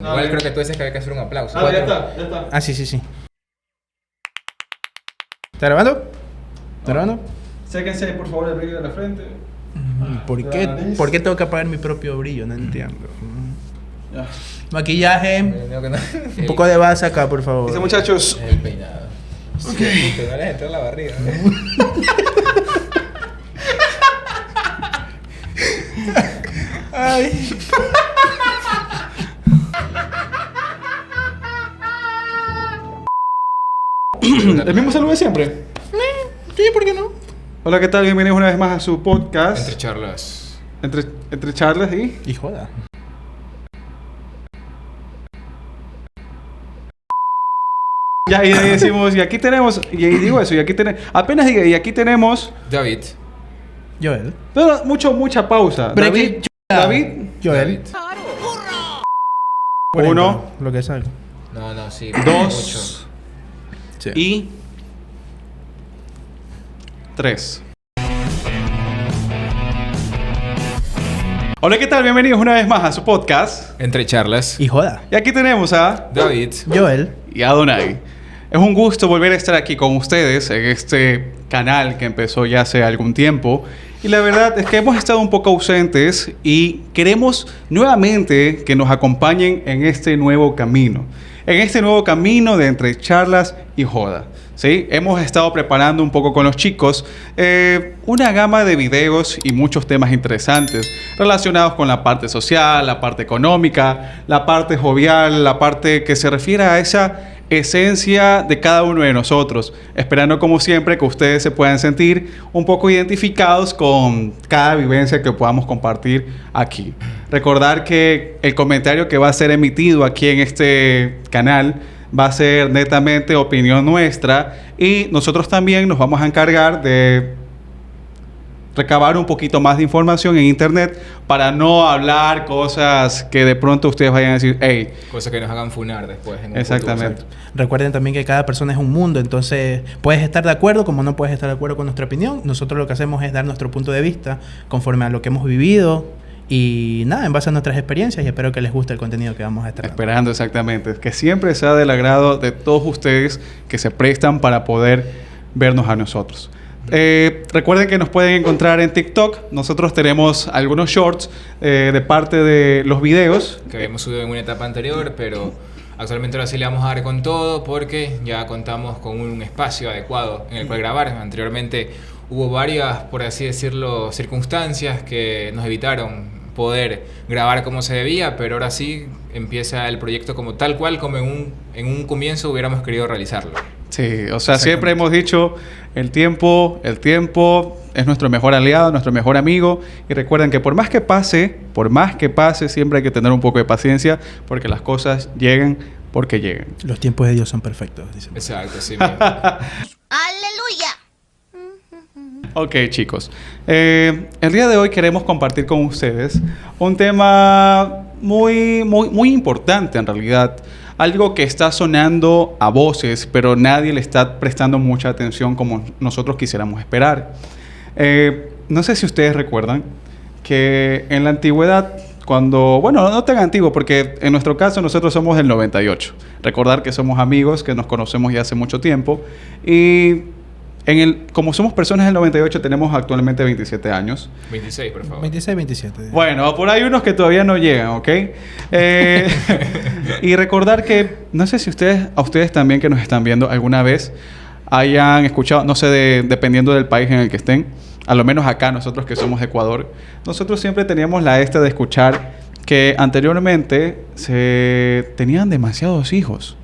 Igual creo que tú dices que hay que hacer un aplauso. Ya está. Ah, sí. ¿Está grabando? ¿Está grabando? Séquense, por favor, el brillo de la frente. ¿Por qué tengo que apagar mi propio brillo? No entiendo. Ya. Maquillaje. No, que no. Un poco de base acá, por favor. Dice, muchachos. El peinado. Ok. Que no les entró en la barriga, ¿no? Ay. El mismo saludo de siempre. Sí, ¿por qué no? Hola, ¿qué tal? Bienvenidos una vez más a su podcast. Entre charlas. Entre charlas y... Y joda. Ya, y ahí decimos, y aquí tenemos... Y ahí digo eso, y aquí tenemos... Apenas diga, y aquí tenemos... David. Joel. No, mucha pausa. Pero David... es que- David... Joel. David. Uno. Lo que salga. No, sí. Dos. Sí. Y... Tres. Hola, ¿qué tal? Bienvenidos una vez más a su podcast. Entre charlas. Y joda. Y aquí tenemos a... David. Joel. y Adonai. Es un gusto volver a estar aquí con ustedes en este canal que empezó ya hace algún tiempo. Y la verdad es que hemos estado un poco ausentes y queremos nuevamente que nos acompañen en este nuevo camino. En este nuevo camino de entre charlas y joda. ¿Sí? Hemos estado preparando un poco con los chicos una gama de videos y muchos temas interesantes relacionados con la parte social, la parte económica, la parte jovial, la parte que se refiere a esa esencia de cada uno de nosotros, esperando como siempre que ustedes se puedan sentir un poco identificados con cada vivencia que podamos compartir aquí. Recordar que el comentario que va a ser emitido aquí en este canal va a ser netamente opinión nuestra y nosotros también nos vamos a encargar de recabar un poquito más de información en internet para no hablar cosas que de pronto ustedes vayan a decir, hey. Cosas que nos hagan funar después. En un Exactamente. futuro. Recuerden también que cada persona es un mundo, entonces puedes estar de acuerdo como no puedes estar de acuerdo con nuestra opinión. Nosotros lo que hacemos es dar nuestro punto de vista conforme a lo que hemos vivido y nada, en base a nuestras experiencias y espero que les guste el contenido que vamos a estar dando. Esperando, exactamente. Que siempre sea del agrado de todos ustedes que se prestan para poder vernos a nosotros. Recuerden que nos pueden encontrar en TikTok. Nosotros tenemos algunos shorts de parte de los videos. Que habíamos subido en una etapa anterior, pero actualmente ahora sí le vamos a dar con todo porque ya contamos con un espacio adecuado en el cual grabar. Anteriormente hubo varias, por así decirlo, circunstancias que nos evitaron poder grabar como se debía, pero ahora sí empieza el proyecto como tal cual, como en un comienzo hubiéramos querido realizarlo. Sí, o sea, siempre hemos dicho, el tiempo es nuestro mejor aliado, nuestro mejor amigo. Y recuerden que por más que pase, siempre hay que tener un poco de paciencia porque las cosas llegan porque llegan. Los tiempos de Dios son perfectos, dicen. Exacto, sí mismo. ¡Aleluya! Ok, chicos. El día de hoy queremos compartir con ustedes un tema muy importante en realidad. Algo que está sonando a voces, pero nadie le está prestando mucha atención como nosotros quisiéramos esperar. No sé si ustedes recuerdan que en la antigüedad, no tan antiguo, porque en nuestro caso nosotros somos del 98. Recordar que somos amigos, que nos conocemos ya hace mucho tiempo. Y como somos personas del 98, tenemos actualmente 27 años. 26, por favor. 26, 27. Bueno, por ahí unos que todavía no llegan, ¿ok? Y recordar que, no sé si a ustedes también que nos están viendo alguna vez hayan escuchado, no sé, dependiendo del país en el que estén, a lo menos acá nosotros que somos de Ecuador, nosotros siempre teníamos la de escuchar que anteriormente se tenían demasiados hijos.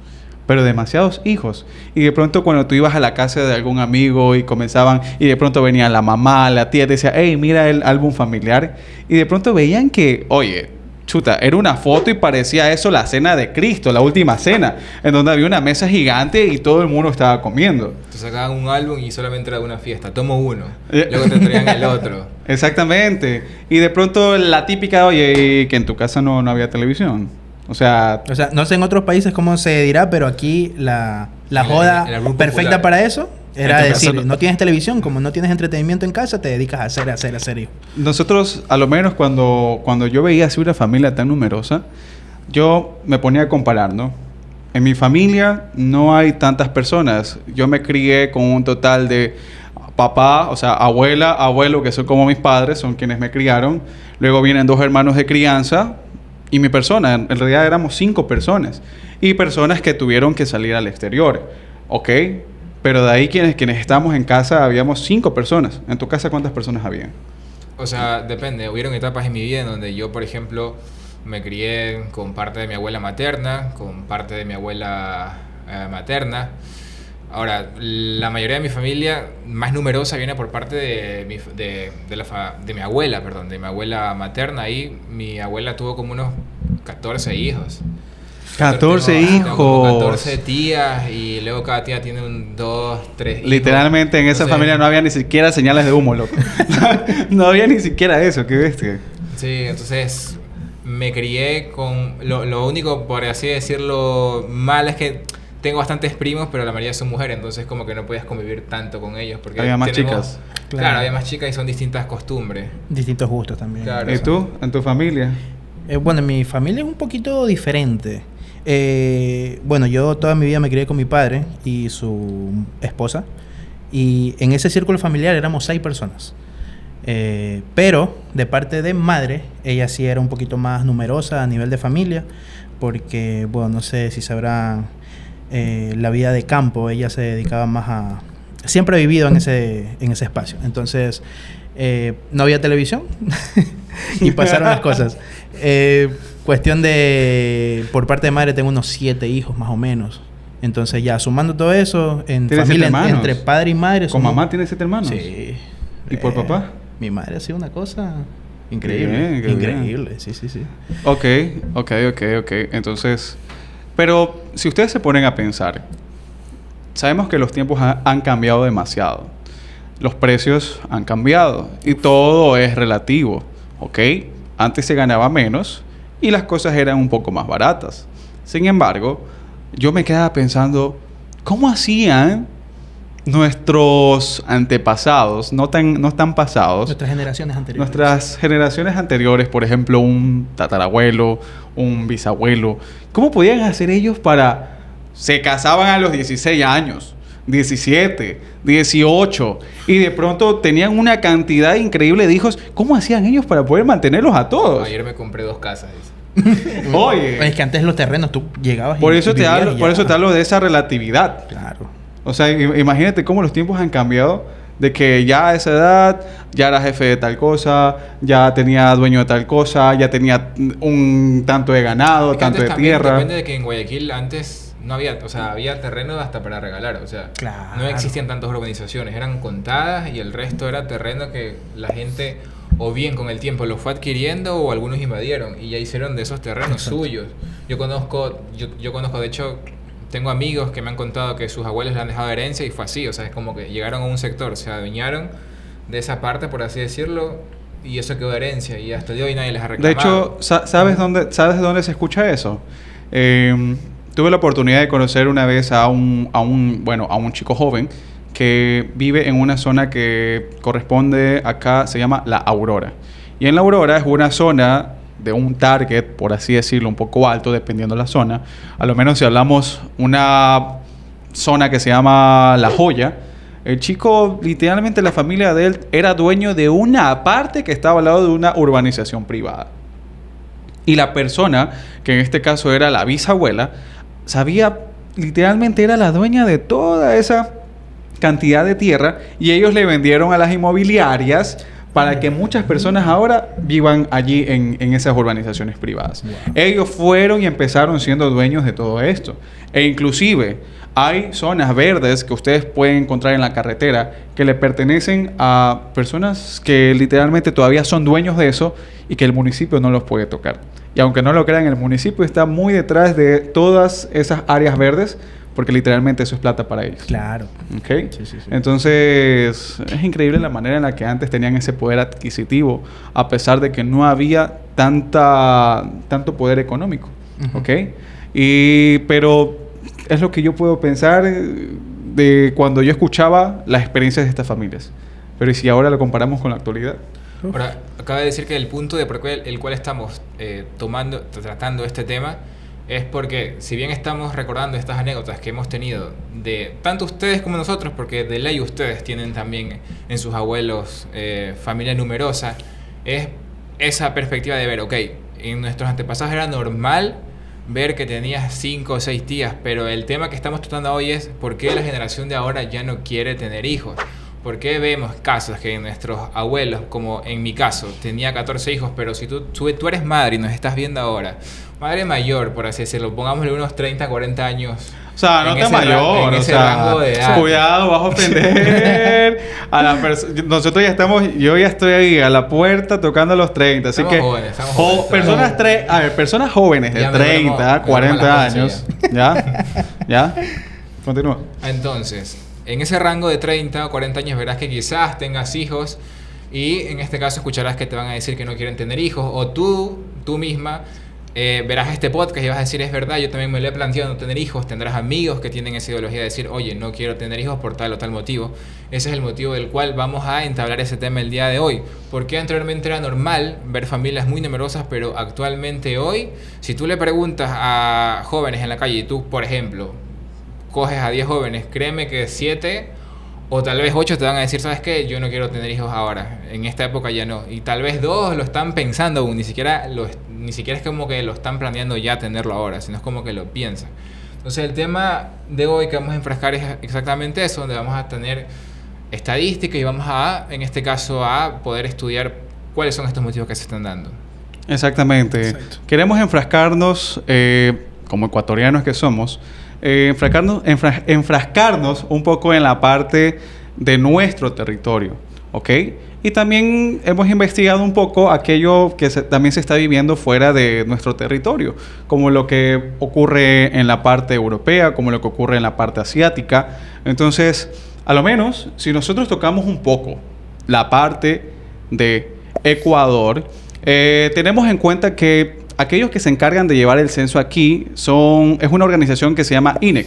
Pero demasiados hijos. Y de pronto cuando tú ibas a la casa de algún amigo y comenzaban, y de pronto venía la mamá, la tía, te decía, hey, mira el álbum familiar. Y de pronto veían que, oye, chuta, era una foto y parecía eso la cena de Cristo, la última cena, en donde había una mesa gigante y todo el mundo estaba comiendo. Te sacaban un álbum y solamente era de una fiesta. Tomo uno. Luego te traían el otro. Exactamente. Y de pronto la típica, oye, y que en tu casa no había televisión. O sea, no sé en otros países cómo se dirá, pero aquí la joda en el grupo perfecta popular. para eso era En tu decir, casa no tienes televisión, como no tienes entretenimiento en casa, te dedicas a hacer, hijo. nosotros, a lo menos cuando yo veía así una familia tan numerosa, yo me ponía a comparar, ¿no? En mi familia no hay tantas personas. Yo me crié con un total de papá, o sea, abuela, abuelo, que son como mis padres, son quienes me criaron. Luego vienen 2 hermanos de crianza y mi persona. En realidad éramos 5 personas. Y personas que tuvieron que salir al exterior. ¿Ok? Pero de ahí quienes estamos en casa, habíamos 5 personas. ¿En tu casa cuántas personas había? O sea, depende. Hubieron etapas en mi vida en donde yo, por ejemplo, me crié con parte de mi abuela materna, con parte de mi abuela materna. Ahora, la mayoría de mi familia más numerosa viene por parte de mi abuela, perdón, de mi abuela materna. Ahí mi abuela tuvo como unos 14 hijos. 14 Tengo como hijos. 14 tías y luego cada tía tiene 2, 3 hijos. Literalmente en esa Entonces, familia no había ni siquiera señales de humo, loco. No había ni siquiera eso, qué bestia. Sí, entonces me crié con... Lo único, por así decirlo, mal es que tengo bastantes primos, pero la mayoría son mujeres, entonces como que no podías convivir tanto con ellos. Porque Había más chicas. Claro, había más chicas y son distintas costumbres. Distintos gustos también. Claro. ¿Y tú? ¿En tu familia? Bueno, en mi familia es un poquito diferente. Bueno, yo toda mi vida me crié con mi padre y su esposa. Y en ese círculo familiar éramos 6 personas. Pero de parte de madre, ella sí era un poquito más numerosa a nivel de familia. Porque, bueno, no sé si sabrán, la vida de campo, ella se dedicaba más a... Siempre ha vivido en ese espacio. Entonces, no había televisión y pasaron las cosas. Cuestión de... Por parte de madre tengo unos 7 hijos más o menos. Entonces ya sumando todo eso, en ¿Tienes familia 7 hermanos? entre padre y madre... ¿Con somos- mamá tienes 7 hermanos? Sí. ¿Y por papá? Mi madre ha sido una cosa Qué increíble. bien, qué Increíble, sí, sí, sí. Ok. Entonces, pero si ustedes se ponen a pensar, sabemos que los tiempos han cambiado demasiado. Los precios han cambiado y todo es relativo, ¿ok? Antes se ganaba menos y las cosas eran un poco más baratas. Sin embargo, yo me quedaba pensando, ¿cómo hacían nuestros antepasados, no tan pasados, Nuestras generaciones anteriores. nuestras generaciones anteriores, por ejemplo, un tatarabuelo, un bisabuelo, ¿cómo podían hacer ellos para... Se casaban a los 16 años, 17, 18, y de pronto tenían una cantidad increíble de hijos? ¿Cómo hacían ellos para poder mantenerlos a todos? Ayer me compré 2 casas. Dice. Oye, Es que antes los terrenos tú llegabas por y eso te vivías hablo, y por ya. eso te hablo de esa relatividad. Claro. O sea, imagínate cómo los tiempos han cambiado, de que ya a esa edad ya era jefe de tal cosa, ya tenía dueño de tal cosa, ya tenía un tanto de ganado, Es que tanto antes de también tierra. depende de que en Guayaquil antes no había, o sea, había terreno hasta para regalar, o sea, Claro. no existían tantas urbanizaciones, eran contadas y el resto era terreno que la gente o bien con el tiempo lo fue adquiriendo o algunos invadieron y ya hicieron de esos terrenos suyos. Yo conozco, de hecho, tengo amigos que me han contado que sus abuelos le han dejado herencia y fue así, o sea, es como que llegaron a un sector, se adueñaron de esa parte, por así decirlo, y eso quedó de herencia y hasta el día de hoy nadie les ha De reclamado. hecho, ¿sabes de dónde se escucha eso? Tuve la oportunidad de conocer una vez a un chico joven que vive en una zona que corresponde acá, se llama La Aurora. Y en La Aurora es una zona de un target, por así decirlo, un poco alto, dependiendo de la zona. A lo menos si hablamos una zona que se llama La Joya, el chico, literalmente la familia de él era dueño de una parte que estaba al lado de una urbanización privada. Y la persona, que en este caso era la bisabuela, literalmente era la dueña de toda esa cantidad de tierra y ellos le vendieron a las inmobiliarias para que muchas personas ahora vivan allí en esas urbanizaciones privadas. Wow. Ellos fueron y empezaron siendo dueños de todo esto. E inclusive hay zonas verdes que ustedes pueden encontrar en la carretera que le pertenecen a personas que literalmente todavía son dueños de eso y que el municipio no los puede tocar. Y aunque no lo crean, el municipio está muy detrás de todas esas áreas verdes porque literalmente eso es plata para ellos. Claro. ¿Ok? Sí, sí, sí. Entonces, es increíble la manera en la que antes tenían ese poder adquisitivo, a pesar de que no había tanto poder económico. Ujú. ¿Ok? Pero es lo que yo puedo pensar de cuando yo escuchaba las experiencias de estas familias. Pero ¿y si ahora lo comparamos con la actualidad? Ahora, acaba de decir que el punto de por qué el cual estamos tratando este tema es porque, si bien estamos recordando estas anécdotas que hemos tenido de tanto ustedes como nosotros, porque de ley ustedes tienen también en sus abuelos familia numerosa, es esa perspectiva de ver, ok, en nuestros antepasados era normal ver que tenías 5 o 6 tías, pero el tema que estamos tratando hoy es por qué la generación de ahora ya no quiere tener hijos. ¿Por qué vemos casos que nuestros abuelos, como en mi caso, tenía 14 hijos, pero si tú eres madre y nos estás viendo ahora, madre mayor, por así decirlo, pongámosle unos 30, 40 años. O sea, no te mayor, en o ese sea, rango de edad. cuidado, vas a ofender a la persona. Nosotros ya estamos, yo ya estoy ahí a la puerta tocando los 30, así Estamos que jóvenes, estamos jóvenes. personas jóvenes de Ya me 30, duermo 40 las años, ¿ya? ¿Ya? Continúa. Entonces, en ese rango de 30 o 40 años verás que quizás tengas hijos y en este caso escucharás que te van a decir que no quieren tener hijos, o tú misma verás este podcast y vas a decir, es verdad, yo también me lo he planteado no tener hijos. Tendrás amigos que tienen esa ideología de decir, oye, no quiero tener hijos por tal o tal motivo. Ese es el motivo del cual vamos a entablar ese tema el día de hoy. Porque anteriormente era normal ver familias muy numerosas, pero actualmente hoy, si tú le preguntas a jóvenes en la calle, y tú, por ejemplo, coges a 10 jóvenes, créeme que 7 o tal vez 8 te van a decir, ¿sabes qué? Yo no quiero tener hijos ahora, en esta época ya no. Y tal vez 2 lo están pensando aún, ni siquiera es como que lo están planeando ya tenerlo ahora, sino es como que lo piensan. Entonces el tema de hoy que vamos a enfrascar es exactamente eso, donde vamos a tener estadística y vamos a, en este caso, a poder estudiar cuáles son estos motivos que se están dando. Exactamente. Exacto. Queremos enfrascarnos, como ecuatorianos que somos, enfrascarnos un poco en la parte de nuestro territorio, ¿ok? Y también hemos investigado un poco aquello que también se está viviendo fuera de nuestro territorio, como lo que ocurre en la parte europea, como lo que ocurre en la parte asiática. Entonces, a lo menos, si nosotros tocamos un poco la parte de Ecuador, tenemos en cuenta que aquellos que se encargan de llevar el censo aquí es una organización que se llama INEC.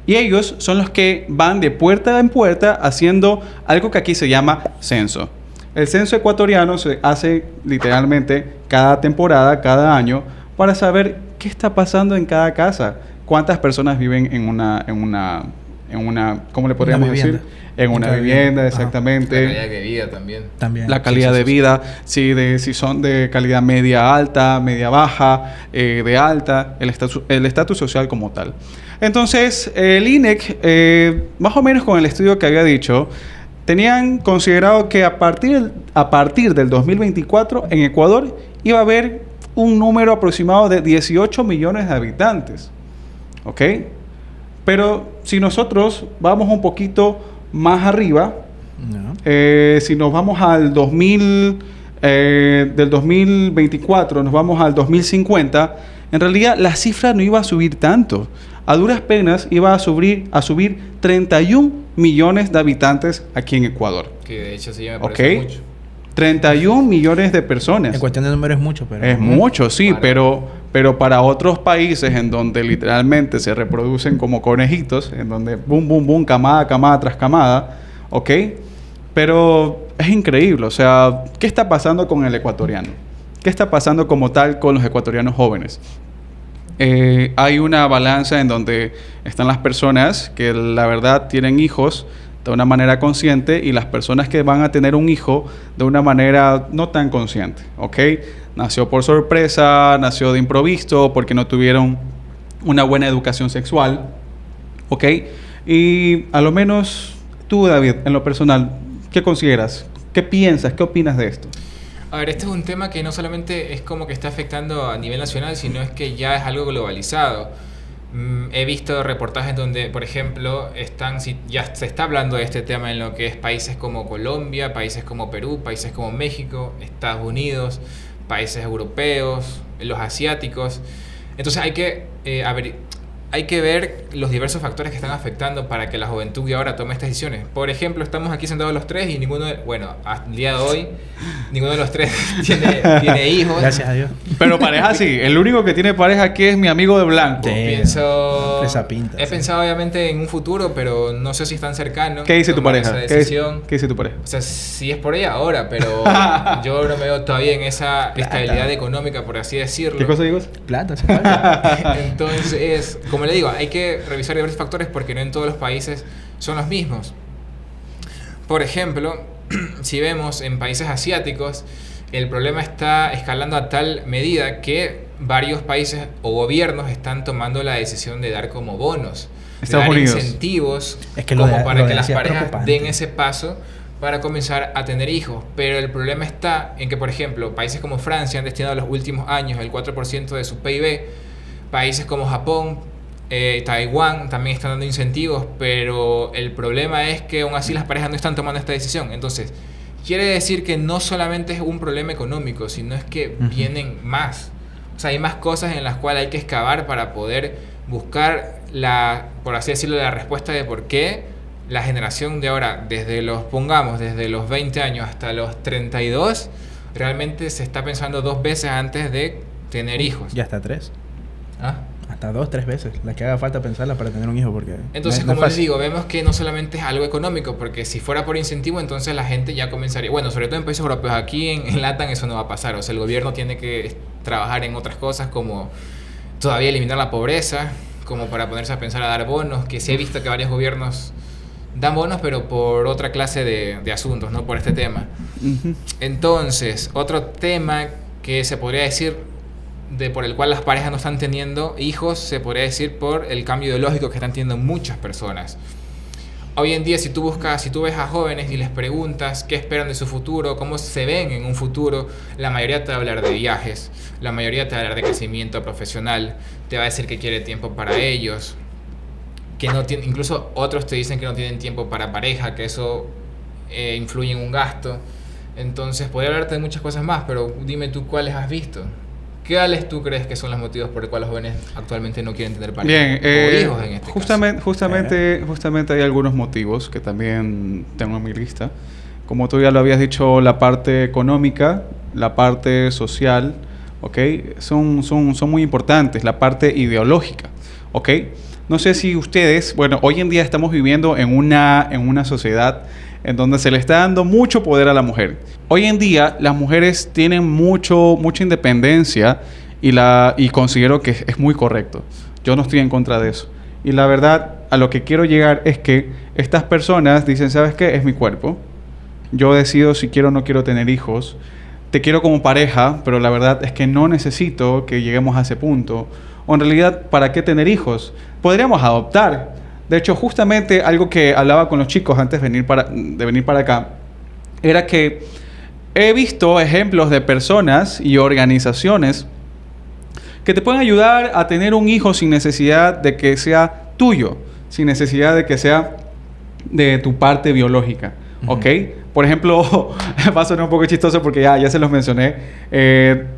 Y ellos son los que van de puerta en puerta haciendo algo que aquí se llama censo. El censo ecuatoriano se hace literalmente cada temporada, cada año, para saber qué está pasando en cada casa. Cuántas personas viven en una ¿cómo le podríamos decir? En una vivienda, exactamente. La calidad de vida también. La calidad de vida, si son de calidad media alta, media baja, de alta, el estatus social como tal. Entonces, el INEC, más o menos con el estudio que había dicho, tenían considerado que a partir del 2024 en Ecuador iba a haber un número aproximado de 18 millones de habitantes. ¿Ok? Pero si nosotros vamos un poquito más arriba, No. si nos vamos al del 2024, nos vamos al 2050, en realidad la cifra no iba a subir tanto. A duras penas iba a subir 31 millones de habitantes aquí en Ecuador. Que de hecho sí me parece ¿Ok? mucho. 31 millones de personas. En cuestión de número es mucho, pero... Es mucho, sí, Para- pero para otros países en donde literalmente se reproducen como conejitos, en donde boom, boom, boom, camada tras camada, ¿ok? Pero es increíble, o sea, ¿qué está pasando con el ecuatoriano? ¿Qué está pasando como tal con los ecuatorianos jóvenes? Hay una balanza en donde están las personas que la verdad tienen hijos de una manera consciente y las personas que van a tener un hijo de una manera no tan consciente, ¿ok? Nació por sorpresa, nació de improviso, porque no tuvieron una buena educación sexual, ¿ok? Y a lo menos tú, David, en lo personal, ¿qué consideras? ¿Qué piensas? ¿Qué opinas de esto? A ver, este es un tema que no solamente es como que está afectando a nivel nacional, sino es que ya es algo globalizado. He visto reportajes donde, por ejemplo, ya se está hablando de este tema en lo que es países como Colombia, países como Perú, países como México, Estados Unidos, países europeos, los asiáticos. Entonces hay que hay que ver los diversos factores que están afectando para que la juventud de ahora tome estas decisiones. Por ejemplo, estamos aquí sentados los tres y ninguno, bueno, al día de hoy, ninguno de los tres tiene hijos. Gracias a Dios. Pero pareja sí. El único que tiene pareja aquí es mi amigo de blanco. Sí. Pienso... Esa pinta, He sí. pensado obviamente en un futuro, pero no sé si es tan cercano. ¿Qué dice tu tomar pareja? esa decisión. ¿Qué dice tu pareja? O sea, sí es por ella ahora, pero yo no me veo todavía en esa estabilidad económica, por así decirlo. ¿Qué cosa digo? Plata, se falta. Entonces, como le digo, hay que revisar diversos factores porque no en todos los países son los mismos. Por ejemplo, si vemos en países asiáticos, el problema está escalando a tal medida que varios países o gobiernos están tomando la decisión de dar como bonos, de Estados dar Unidos. incentivos Es que como lo para de que las Asia es parejas preocupante. den ese paso para comenzar a tener hijos. Pero el problema está en que, por ejemplo, países como Francia han destinado en los últimos años el 4% de su PIB, países como Japón, Taiwán también están dando incentivos, pero el problema es que aún así las parejas no están tomando esta decisión. Entonces, quiere decir que no solamente es un problema económico, sino es que vienen más. O sea, hay más cosas en las cuales hay que excavar para poder buscar por así decirlo, la respuesta de por qué la generación de ahora, desde los 20 años hasta los 32, realmente se está pensando 2 veces antes de tener hijos. Ya hasta 3. ¿Ah? Hasta 2, 3 veces. La que haga falta pensarla para tener un hijo, porque... Entonces, no es como les fácil. digo, vemos que no solamente es algo económico, porque si fuera por incentivo, entonces la gente ya comenzaría... Bueno, sobre todo en países europeos, aquí en LATAM eso no va a pasar. O sea, el gobierno tiene que trabajar en otras cosas como todavía eliminar la pobreza, como para ponerse a pensar a dar bonos, que sí he visto que varios gobiernos dan bonos, pero por otra clase de asuntos, no por este tema. Ujú. Entonces, otro tema que se podría decir por el cual las parejas no están teniendo hijos, se podría decir por el cambio ideológico que están teniendo muchas personas. Hoy en día, si tú ves a jóvenes y les preguntas qué esperan de su futuro, cómo se ven en un futuro, la mayoría te va a hablar de viajes, la mayoría te va a hablar de crecimiento profesional, te va a decir que quiere tiempo para ellos, que no tiene, incluso otros te dicen que no tienen tiempo para pareja, que eso influye en un gasto. Entonces, podría hablarte de muchas cosas más, pero dime tú cuáles has visto. ¿Cuáles tú crees que son los motivos por los cuales los jóvenes actualmente no quieren tener pareja? Bien, O hijos en este justamente hay algunos motivos que también tengo en mi lista. Como tú ya lo habías dicho, la parte económica, la parte social, ¿ok? Son muy importantes, la parte ideológica, ¿ok? No sé si ustedes, bueno, hoy en día estamos viviendo en una sociedad en donde se le está dando mucho poder a la mujer. Hoy en día las mujeres tienen mucha independencia y considero que es muy correcto. Yo no estoy en contra de eso. Y la verdad, a lo que quiero llegar es que estas personas dicen, ¿sabes qué? Es mi cuerpo. Yo decido si quiero o no quiero tener hijos. Te quiero como pareja, pero la verdad es que no necesito que lleguemos a ese punto. O en realidad, ¿para qué tener hijos? Podríamos adoptar. De hecho, justamente algo que hablaba con los chicos antes de venir para acá, era que he visto ejemplos de personas y organizaciones que te pueden ayudar a tener un hijo sin necesidad de que sea tuyo, sin necesidad de que sea de tu parte biológica, ¿ok? Por ejemplo, va a sonar un poco chistoso porque ya se los mencioné,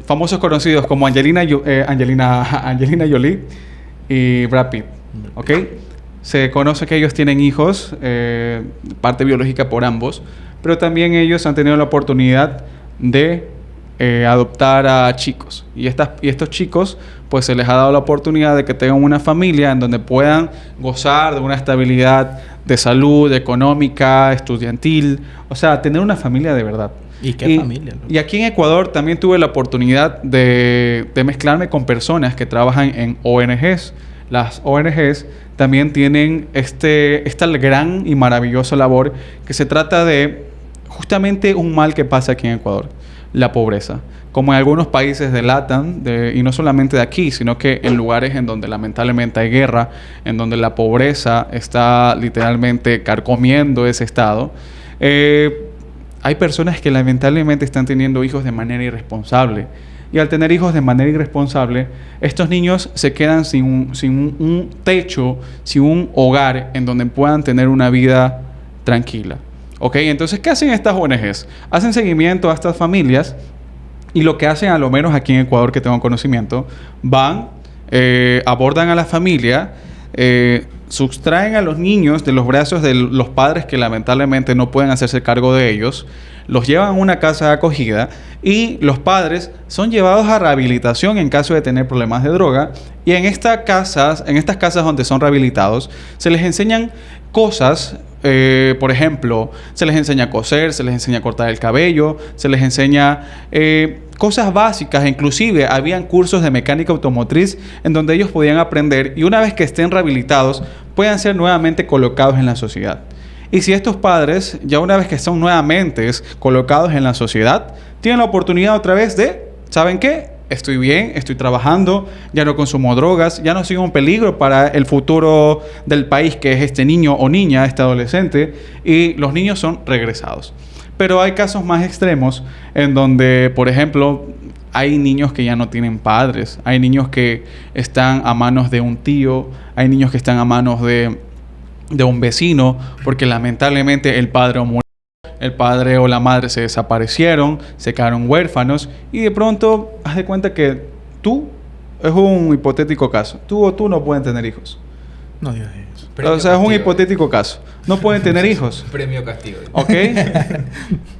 famosos conocidos como Angelina Jolie y Brad Pitt, ¿ok? Se conoce que ellos tienen hijos, parte biológica por ambos, pero también ellos han tenido la oportunidad de adoptar a chicos. Y estos chicos, pues se les ha dado la oportunidad de que tengan una familia en donde puedan gozar de una estabilidad de salud, económica, estudiantil, o sea, tener una familia de verdad. ¿Y qué familia? Y aquí en Ecuador también tuve la oportunidad de mezclarme con personas que trabajan en ONGs. Las ONGs también tienen esta gran y maravillosa labor que se trata de justamente un mal que pasa aquí en Ecuador, la pobreza. Como en algunos países de LATAM, y no solamente de aquí, sino que en lugares en donde lamentablemente hay guerra, en donde la pobreza está literalmente carcomiendo ese estado, hay personas que lamentablemente están teniendo hijos de manera irresponsable. Y al tener hijos de manera irresponsable, estos niños se quedan sin un techo, sin un hogar en donde puedan tener una vida tranquila. ¿Ok? Entonces, ¿qué hacen estas ONGs? Hacen seguimiento a estas familias y lo que hacen, a lo menos aquí en Ecuador que tengo conocimiento, van, abordan a la familia sustraen a los niños de los brazos de los padres que lamentablemente no pueden hacerse cargo de ellos, los llevan a una casa de acogida y los padres son llevados a rehabilitación en caso de tener problemas de droga. Y en estas casas donde son rehabilitados, se les enseñan cosas. Por ejemplo, se les enseña a coser, se les enseña a cortar el cabello, se les enseña cosas básicas. Inclusive habían cursos de mecánica automotriz en donde ellos podían aprender y una vez que estén rehabilitados puedan ser nuevamente colocados en la sociedad. Y si estos padres, ya una vez que son nuevamente colocados en la sociedad, tienen la oportunidad otra vez de, ¿saben qué? Estoy bien, estoy trabajando, ya no consumo drogas, ya no soy un peligro para el futuro del país que es este niño o niña, este adolescente, y los niños son regresados. Pero hay casos más extremos en donde, por ejemplo, hay niños que ya no tienen padres, hay niños que están a manos de un tío, hay niños que están a manos de un vecino, porque lamentablemente el padre murió. El padre o la madre se desaparecieron, se quedaron huérfanos y de pronto haz de cuenta que tú, es un hipotético caso, tú o tú no pueden tener hijos. No digas eso. Premio o sea, es un castigo. hipotético caso. No pueden tener hijos. Premio castigo. ¿Ok?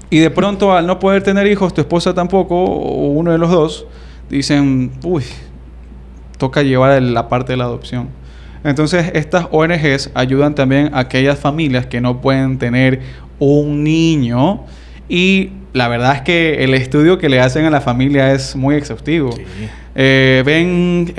Y de pronto al no poder tener hijos, tu esposa tampoco, o uno de los dos, dicen, uy, toca llevar la parte de la adopción. Entonces, estas ONGs ayudan también a aquellas familias que no pueden tener un niño y la verdad es que el estudio que le hacen a la familia es muy exhaustivo. Sí. Ven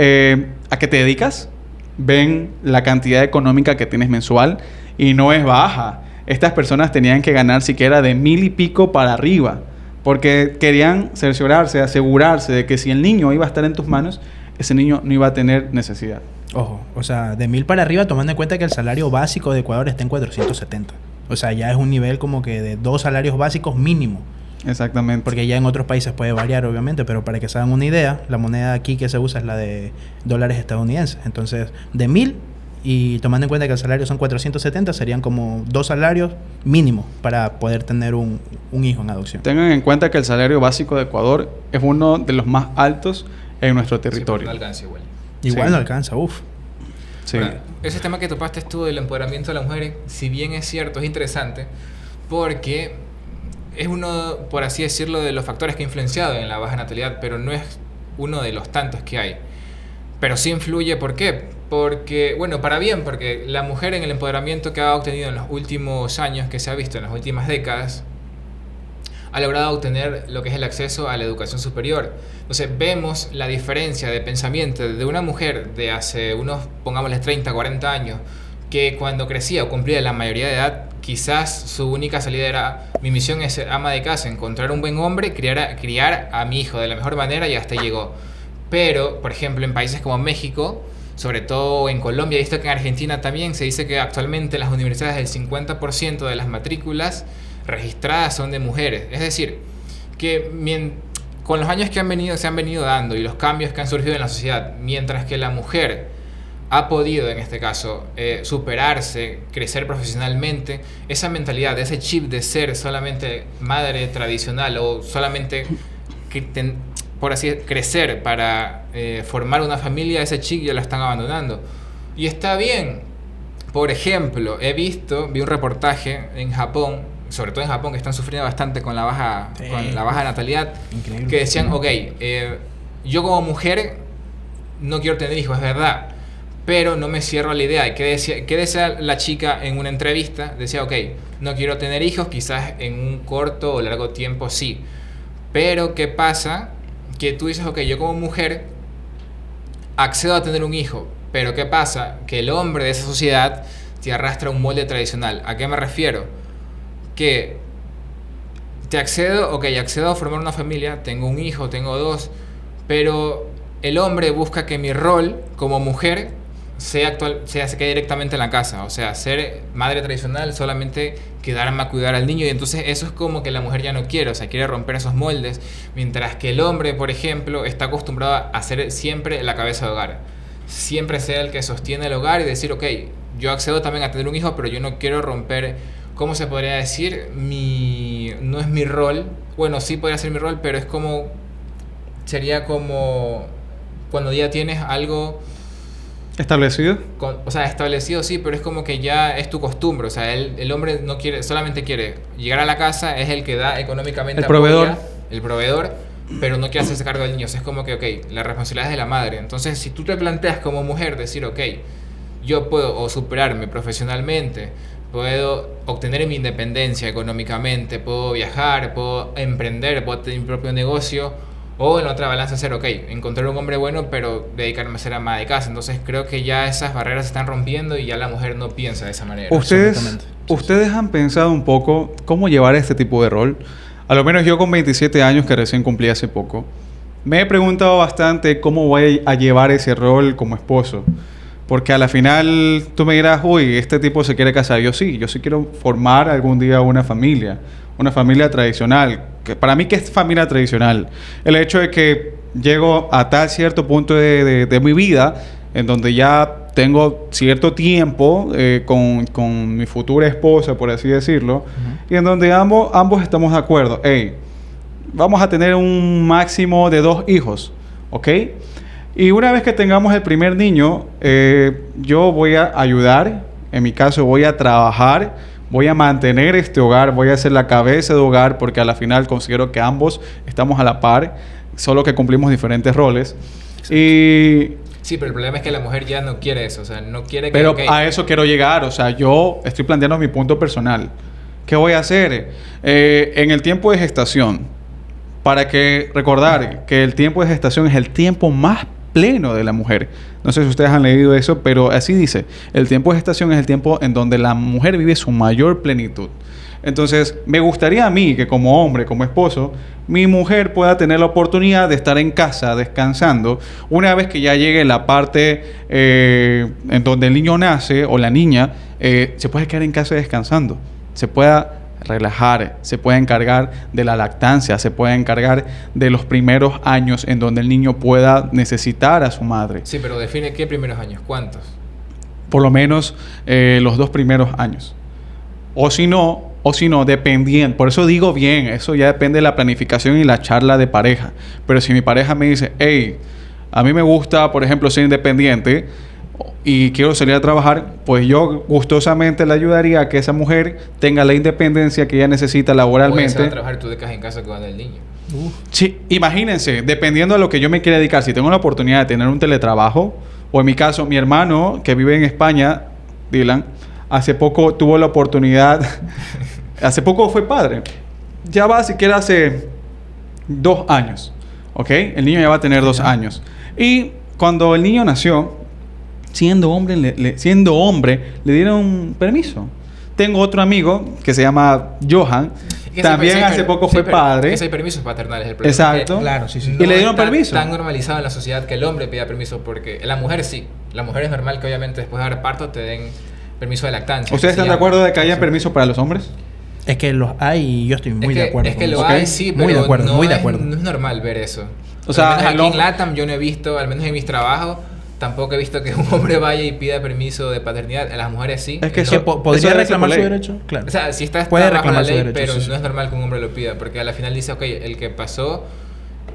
a qué te dedicas, ven la cantidad económica que tienes mensual y no es baja. Estas personas tenían que ganar siquiera de 1,000 y pico para arriba porque querían cerciorarse, asegurarse de que si el niño iba a estar en tus manos, ese niño no iba a tener necesidad. Ojo, o sea, de 1,000 para arriba, tomando en cuenta que el salario básico de Ecuador está en 470. O sea, ya es un nivel como que de 2 salarios básicos mínimo. Exactamente. Porque ya en otros países puede variar, obviamente, pero para que se hagan una idea, la moneda aquí que se usa es la de dólares estadounidenses. Entonces, de 1,000 y tomando en cuenta que el salario son 470, serían como 2 salarios mínimo para poder tener un hijo en adopción. Tengan en cuenta que el salario básico de Ecuador es uno de los más altos en nuestro Sí, territorio. no alcanza igual. Igual Sí. no alcanza, uff. Sí. Ahora, ese tema que topaste tú del empoderamiento de las mujeres, si bien es cierto, es interesante, porque es uno, por así decirlo, de los factores que ha influenciado en la baja natalidad, pero no es uno de los tantos que hay. Pero sí influye, ¿por qué? Porque, bueno, para bien, porque la mujer en el empoderamiento que ha obtenido en los últimos años, que se ha visto en las últimas décadas, ha logrado obtener lo que es el acceso a la educación superior. Entonces vemos la diferencia de pensamiento de una mujer de hace unos, pongámosle 30, 40 años, que cuando crecía o cumplía la mayoría de edad, quizás su única salida era, mi misión es ser ama de casa, encontrar un buen hombre, criar a mi hijo de la mejor manera y hasta llegó. Pero, por ejemplo, en países como México, sobre todo en Colombia, he visto que en Argentina también se dice que actualmente en las universidades el 50% de las matrículas registradas son de mujeres. Es decir, que con los años que se han venido dando y los cambios que han surgido en la sociedad, mientras que la mujer ha podido, en este caso, superarse, crecer profesionalmente, esa mentalidad, ese chip de ser solamente madre tradicional o solamente, por así decirlo, crecer para formar una familia, ese chip ya lo están abandonando. Y está bien. Por ejemplo, vi un reportaje en Japón, sobre todo en Japón, que están sufriendo bastante con la baja natalidad, Increíble. que decían, ok, yo como mujer no quiero tener hijos, es verdad, pero no me cierro a la idea. ¿Y qué decía la chica en una entrevista? Decía, ok, no quiero tener hijos, quizás en un corto o largo tiempo sí, pero ¿qué pasa? Que tú dices, ok, yo como mujer accedo a tener un hijo, pero ¿qué pasa? Que el hombre de esa sociedad te arrastra a un molde tradicional. ¿A qué me refiero? Que accedo a formar una familia, tengo un hijo, tengo 2, pero el hombre busca que mi rol como mujer se quede directamente en la casa, o sea, ser madre tradicional, solamente quedarme a cuidar al niño, y entonces eso es como que la mujer ya no quiere, o sea, quiere romper esos moldes, mientras que el hombre, por ejemplo, está acostumbrado a ser siempre la cabeza de hogar, siempre ser el que sostiene el hogar y decir, ok, yo accedo también a tener un hijo, pero yo no quiero romper, ¿cómo se podría decir? No es mi rol, bueno, sí podría ser mi rol, pero es como, sería como cuando ya tienes algo ¿Establecido? O sea, establecido sí, pero es como que ya es tu costumbre. O sea, el hombre no quiere, solamente quiere llegar a la casa, es el que da económicamente El proveedor. apoya, el proveedor, pero no quiere hacerse cargo del niño. O sea, es como que, ok, la responsabilidad es de la madre. Entonces, si tú te planteas como mujer decir, ok, yo puedo o superarme profesionalmente, puedo obtener mi independencia económicamente, puedo viajar, puedo emprender, puedo tener mi propio negocio. O en la otra balanza hacer, ok, encontrar un hombre bueno, pero dedicarme a ser ama de casa. Entonces creo que ya esas barreras se están rompiendo y ya la mujer no piensa de esa manera. Absolutamente. ¿Ustedes han pensado un poco cómo llevar este tipo de rol? A lo menos yo con 27 años, que recién cumplí hace poco, me he preguntado bastante cómo voy a llevar ese rol como esposo. Porque a la final tú me dirás, uy, este tipo se quiere casar. Yo sí quiero formar algún día una familia tradicional. Que para mí, ¿qué es familia tradicional? El hecho de que llego a tal cierto punto de mi vida en donde ya tengo cierto tiempo con mi futura esposa, por así decirlo, y en donde ambos estamos de acuerdo. Hey, vamos a tener un máximo de 2 hijos, ¿ok? Y una vez que tengamos el primer niño, yo voy a ayudar, en mi caso voy a trabajar, voy a mantener este hogar, voy a ser la cabeza de hogar, porque a la final considero que ambos estamos a la par, solo que cumplimos diferentes roles. Y... Sí, pero el problema es que la mujer ya no quiere eso, o sea, no quiere que... Pero okay, a eso quiero llegar, o sea, yo estoy planteando mi punto personal. ¿Qué voy a hacer? En el tiempo de gestación, para que recordar que el tiempo de gestación es el tiempo más pleno de la mujer. No sé si ustedes han leído eso, pero así dice. El tiempo de gestación es el tiempo en donde la mujer vive su mayor plenitud. Entonces, me gustaría a mí que como hombre, como esposo, mi mujer pueda tener la oportunidad de estar en casa descansando una vez que ya llegue la parte en donde el niño nace o la niña, se puede quedar en casa descansando. Se pueda relajar, se puede encargar de la lactancia, se puede encargar de los primeros años en donde el niño pueda necesitar a su madre. Sí, pero define qué primeros años, ¿cuántos? Por lo menos los 2 primeros años. O si no, dependiendo. Por eso digo bien, eso ya depende de la planificación y la charla de pareja. Pero si mi pareja me dice, hey, a mí me gusta, por ejemplo, ser independiente y quiero salir a trabajar, pues yo gustosamente le ayudaría a que esa mujer tenga la independencia que ella necesita laboralmente. Puedes a trabajar, tú te quedas en casa con el niño. Sí, imagínense, dependiendo de lo que yo me quiera dedicar, si tengo la oportunidad de tener un teletrabajo, o en mi caso, mi hermano, que vive en España, Dylan, hace poco tuvo la oportunidad, hace poco fue padre, ya va siquiera hace 2 años, ¿ok? El niño ya va a tener 2 años. Y cuando el niño nació, siendo hombre, le dieron permiso. Tengo otro amigo que se llama Johan, también hace poco fue padre. Hay permisos paternales. El problema exacto. Es que claro, sí, sí. Y le dieron permiso. Tan normalizado en la sociedad que el hombre pida permiso, porque la mujer sí. La mujer es normal que obviamente después de dar parto te den permiso de lactancia. ¿Ustedes están de acuerdo de que haya permiso para los hombres? Es que los hay y yo estoy muy de acuerdo. Es que con lo eso. hay, sí, pero muy de acuerdo, no muy de es- acuerdo. no es normal ver eso. O sea, al menos el aquí en hombre- LATAM yo no he visto, al menos en mis trabajos, tampoco he visto que un hombre vaya y pida permiso de paternidad. A las mujeres sí. Es que No- Que eso- podría eso debe ser reclamar por su ley. derecho, claro. O sea, si está Puede bajo la reclamar su ley, derecho, pero sí, sí. no es normal que un hombre lo pida, porque al final dice, ok, el que pasó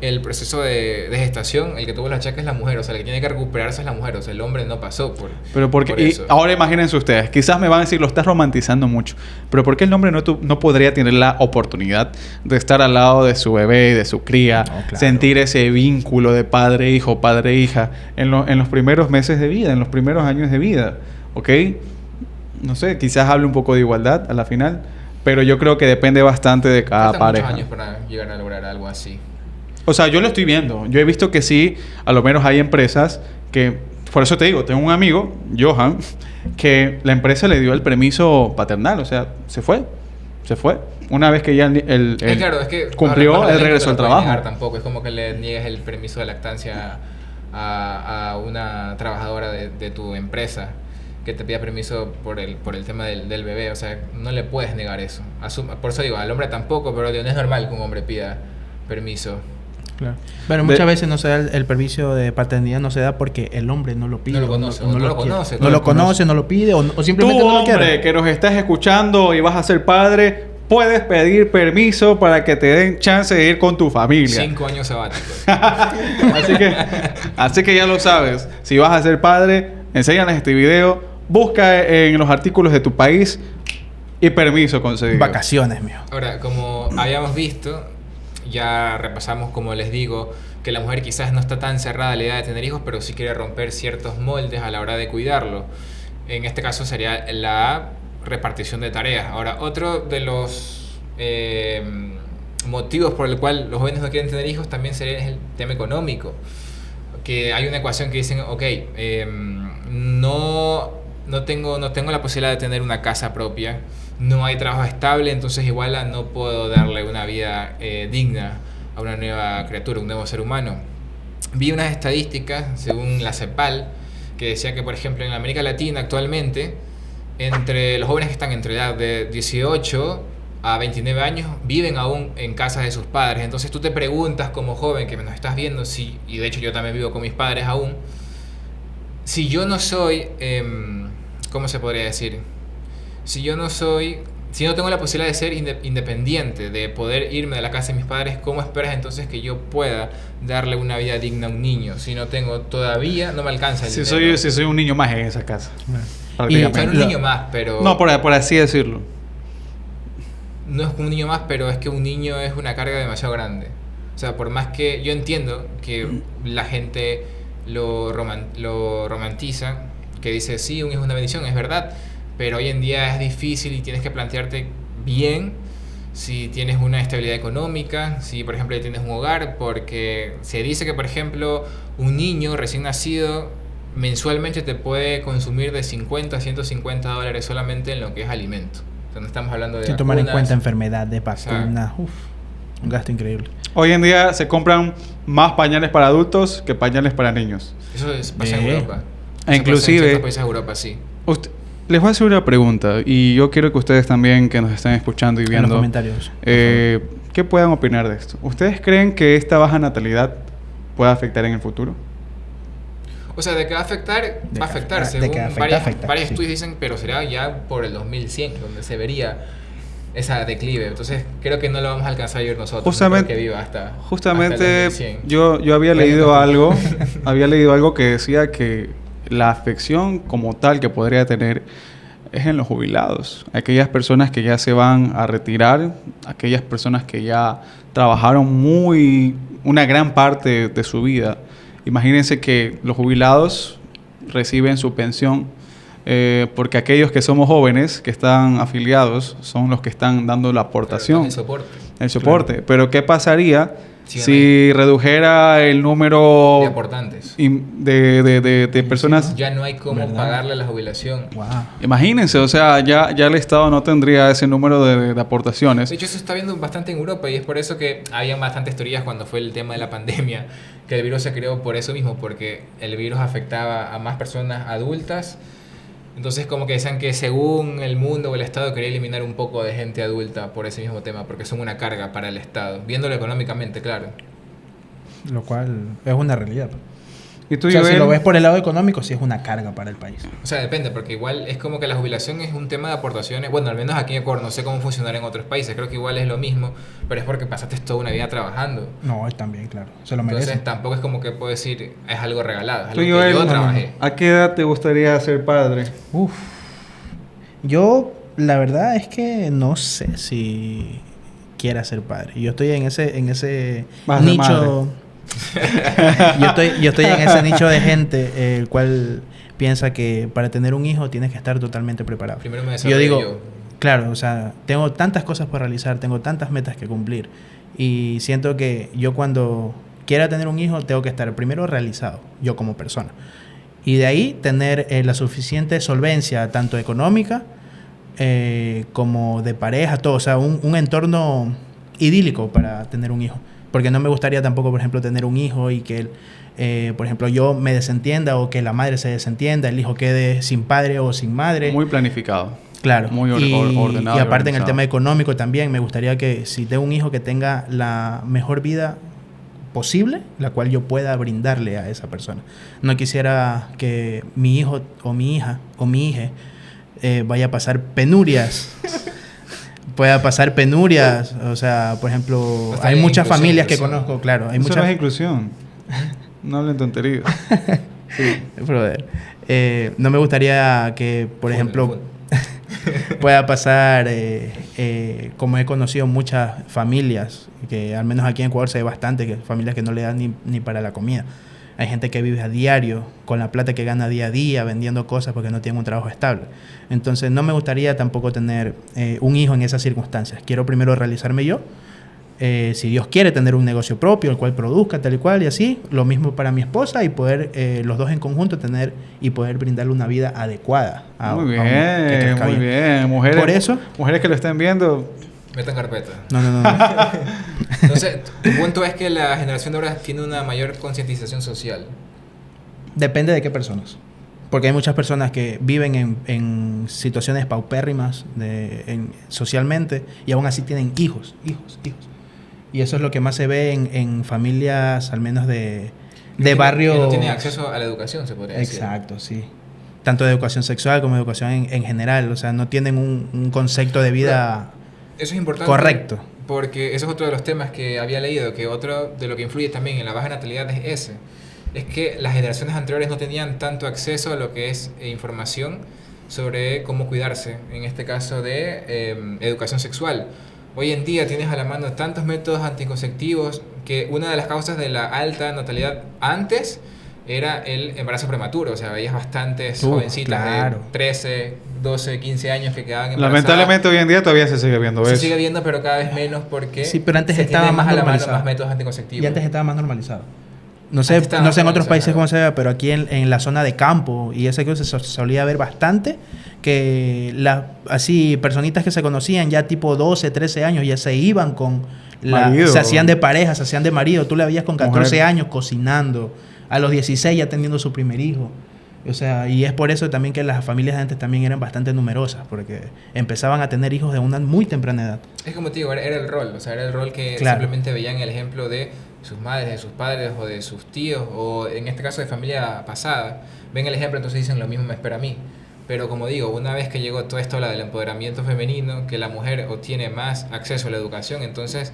el proceso de gestación, el que tuvo los achaques es la mujer, o sea, el que tiene que recuperarse es la mujer, o sea, el hombre no pasó por Pero porque por y eso. ahora imagínense ustedes, quizás me van a decir, lo estás romantizando mucho, pero ¿por qué el hombre no podría tener la oportunidad de estar al lado de su bebé y de su cría, No, claro. sentir ese vínculo de padre-hijo, padre-hija en los primeros meses de vida, en los primeros años de vida? ¿Ok? No sé, quizás hable un poco de igualdad a la final, pero yo creo que depende bastante de cada Faltan muchos pareja. años para llegar a lograr algo así. O sea, yo lo estoy viendo. Yo he visto que sí, a lo menos hay empresas que... Por eso te digo, tengo un amigo, Johan, que la empresa le dio el permiso paternal. O sea, se fue. Una vez que ya Claro, es que cumplió, bajo la él ley no regresó te al lo pueden trabajo. negar tampoco. Es como que le niegues el permiso de lactancia a una trabajadora de tu empresa que te pida permiso por el tema del bebé. O sea, no le puedes negar eso. Por eso digo, al hombre tampoco, pero no es normal que un hombre pida permiso. Claro. Pero muchas veces no se da el permiso de paternidad, no se da porque el hombre no lo pide. No lo o conoce, o o no lo quiere. conoce, No lo conoce, no lo pide o simplemente Tú, no lo hombre, quiere. que nos estás escuchando y vas a ser padre, puedes pedir permiso para que te den chance de ir con tu familia. 5 años sabáticos. Así que ya lo sabes. Si vas a ser padre, enséñales este video, busca en los artículos de tu país y permiso concedido. Vacaciones, mío. Ahora, como habíamos visto, ya repasamos, como les digo, que la mujer quizás no está tan cerrada a la idea de tener hijos, pero sí quiere romper ciertos moldes a la hora de cuidarlo. En este caso sería la repartición de tareas. Ahora, otro de los motivos por el cual los jóvenes no quieren tener hijos también sería el tema económico. Que hay una ecuación que dicen, ok, no tengo la posibilidad de tener una casa propia, no hay trabajo estable, entonces igual no puedo darle una vida digna a una nueva criatura, un nuevo ser humano. Vi unas estadísticas, según la CEPAL, que decía que, por ejemplo, en América Latina actualmente, entre los jóvenes que están entre edad de 18 a 29 años, viven aún en casas de sus padres. Entonces tú te preguntas como joven que nos estás viendo, y de hecho yo también vivo con mis padres aún, si yo no soy, ¿cómo se podría decir? Si no tengo la posibilidad de ser independiente, de poder irme de la casa de mis padres, ¿cómo esperas entonces que yo pueda darle una vida digna a un niño? Si no tengo todavía, no me alcanza el dinero. Si soy un niño más en esa casa. Soy un niño más, pero... No, por así decirlo. No es un niño más, pero es que un niño es una carga demasiado grande. O sea, por más que yo entiendo que la gente lo romantiza, que dice, sí, un hijo es una bendición, es verdad, pero hoy en día es difícil y tienes que plantearte bien si tienes una estabilidad económica, si por ejemplo ya tienes un hogar, porque se dice que por ejemplo un niño recién nacido mensualmente te puede consumir de 50 a 150 dólares solamente en lo que es alimento. O sea, no estamos hablando de Sin tomar en vacunas, cuenta enfermedad de vacunas. Un gasto increíble. Hoy en día se compran más pañales para adultos que pañales para niños. Eso pasa en Europa. E inclusive, pasa en ciertos países de Europa, sí. Les voy a hacer una pregunta y yo quiero que ustedes también, que nos estén escuchando y viendo, en los comentarios, ¿qué puedan opinar de esto? ¿Ustedes creen que esta baja natalidad pueda afectar en el futuro? O sea, de que va a afectar, va a afectar. Según varios estudios dicen, pero será ya por el 2100, donde se vería esa declive. Entonces, creo que no lo vamos a alcanzar a vivir nosotros. Justamente, no creo que viva hasta justamente el 2100. yo había leído algo que decía que la afección como tal que podría tener es en los jubilados. Aquellas personas que ya se van a retirar, aquellas personas que ya trabajaron una gran parte de su vida. Imagínense que los jubilados reciben su pensión porque aquellos que somos jóvenes, que están afiliados, son los que están dando la aportación. El soporte. El soporte. Claro. Pero ¿qué pasaría si redujera el número de aportantes? De personas? Ya no hay cómo pagarle la jubilación. Wow. Imagínense, o sea, ya el Estado no tendría ese número de aportaciones. De hecho, eso se está viendo bastante en Europa y es por eso que había bastantes teorías cuando fue el tema de la pandemia, que el virus se creó por eso mismo, porque el virus afectaba a más personas adultas. Entonces como que decían que según el mundo o el Estado quería eliminar un poco de gente adulta por ese mismo tema, porque son una carga para el Estado, viéndolo económicamente, claro. Lo cual es una realidad. ¿Y tú, O sea, Joel? si lo ves por el lado económico, sí es una carga para el país. O sea, depende, porque igual es como que la jubilación es un tema de aportaciones. Bueno, al menos aquí en Ecuador, no sé cómo funcionará en otros países, creo que igual es lo mismo, pero es porque pasaste toda una vida trabajando. No, también, claro. Se lo merece. Entonces tampoco es como que puedo decir, es algo regalado, es Tú, algo Joel, que yo trabajé. ¿a qué edad te gustaría ser padre? Uf. Yo, la verdad es que no sé si quiera ser padre. Yo estoy en ese Vas de nicho. yo estoy en ese nicho de gente el cual piensa que para tener un hijo tienes que estar totalmente preparado. Primero me Yo digo, yo. claro, o sea, tengo tantas cosas por realizar, tengo tantas metas que cumplir y siento que yo cuando quiera tener un hijo tengo que estar primero realizado, yo como persona. Y de ahí tener la suficiente solvencia, tanto económica como de pareja, todo. O sea, un entorno idílico para tener un hijo. Porque no me gustaría tampoco, por ejemplo, tener un hijo y que él, por ejemplo, yo me desentienda o que la madre se desentienda, el hijo quede sin padre o sin madre. Muy planificado. Claro. Muy ordenado. Y aparte en el organizado. tema económico también, me gustaría que si tengo un hijo que tenga la mejor vida posible, la cual yo pueda brindarle a esa persona. No quisiera que mi hijo o mi hija o mi hija vaya a pasar penurias. Pueda pasar penurias. O sea, por ejemplo, hay muchas familias que conozco, claro. Hay Eso muchas... no es inclusión. No hablen tonterías. Sí. Brother. No me gustaría que, por ejemplo, pueda pasar, como he conocido muchas familias, que al menos aquí en Ecuador se ve bastante, que familias que no le dan ni para la comida. Hay gente que vive a diario, con la plata que gana día a día, vendiendo cosas porque no tiene un trabajo estable. Entonces no me gustaría tampoco tener un hijo en esas circunstancias. Quiero primero realizarme yo. Si Dios quiere, tener un negocio propio, el cual produzca tal y cual y así. Lo mismo para mi esposa y poder los dos en conjunto tener y poder brindarle una vida adecuada. Muy bien. Mujeres, por eso, mujeres que lo estén viendo... Metan carpeta. No. Entonces, tu punto es que la generación de ahora tiene una mayor concientización social. Depende de qué personas. Porque hay muchas personas que viven en situaciones paupérrimas socialmente y aún así tienen hijos. Y eso es lo que más se ve en familias, al menos de barrio. Que no tienen acceso a la educación, se podría decir. Exacto, sí. Tanto de educación sexual como de educación en general. O sea, no tienen un concepto de vida eso es importante. Correcto. Porque eso es otro de los temas que había leído, que otro de lo que influye también en la baja natalidad es ese. Es que las generaciones anteriores no tenían tanto acceso a lo que es información sobre cómo cuidarse, en este caso de educación sexual. Hoy en día tienes a la mano tantos métodos anticonceptivos que una de las causas de la alta natalidad antes era el embarazo prematuro. O sea, veías bastantes jovencitas de 13, 12, 15 años que quedaban embarazadas. Lamentablemente hoy en día todavía se sigue viendo eso. Se sigue viendo, pero cada vez menos porque sí, pero antes se estaba tiene más a la mano normalizado. más métodos anticonceptivos. Y antes estaba más normalizado. No sé en otros países cómo se ve, pero aquí en la zona de campo y esa cosa se solía ver bastante que así personitas que se conocían ya tipo 12, 13 años ya se iban con se hacían de pareja, se hacían de marido. Tú la veías con 14 años cocinando, a los 16 ya teniendo su primer hijo. O sea, y es por eso también que las familias de antes también eran bastante numerosas, porque empezaban a tener hijos de una muy temprana edad. Es como te digo, era el rol, o sea, era el rol que simplemente veían el ejemplo de sus madres, de sus padres o de sus tíos, o en este caso de familia pasada. Ven el ejemplo, entonces dicen lo mismo me espera a mí. Pero como digo, una vez que llegó todo esto del empoderamiento femenino, que la mujer obtiene más acceso a la educación, entonces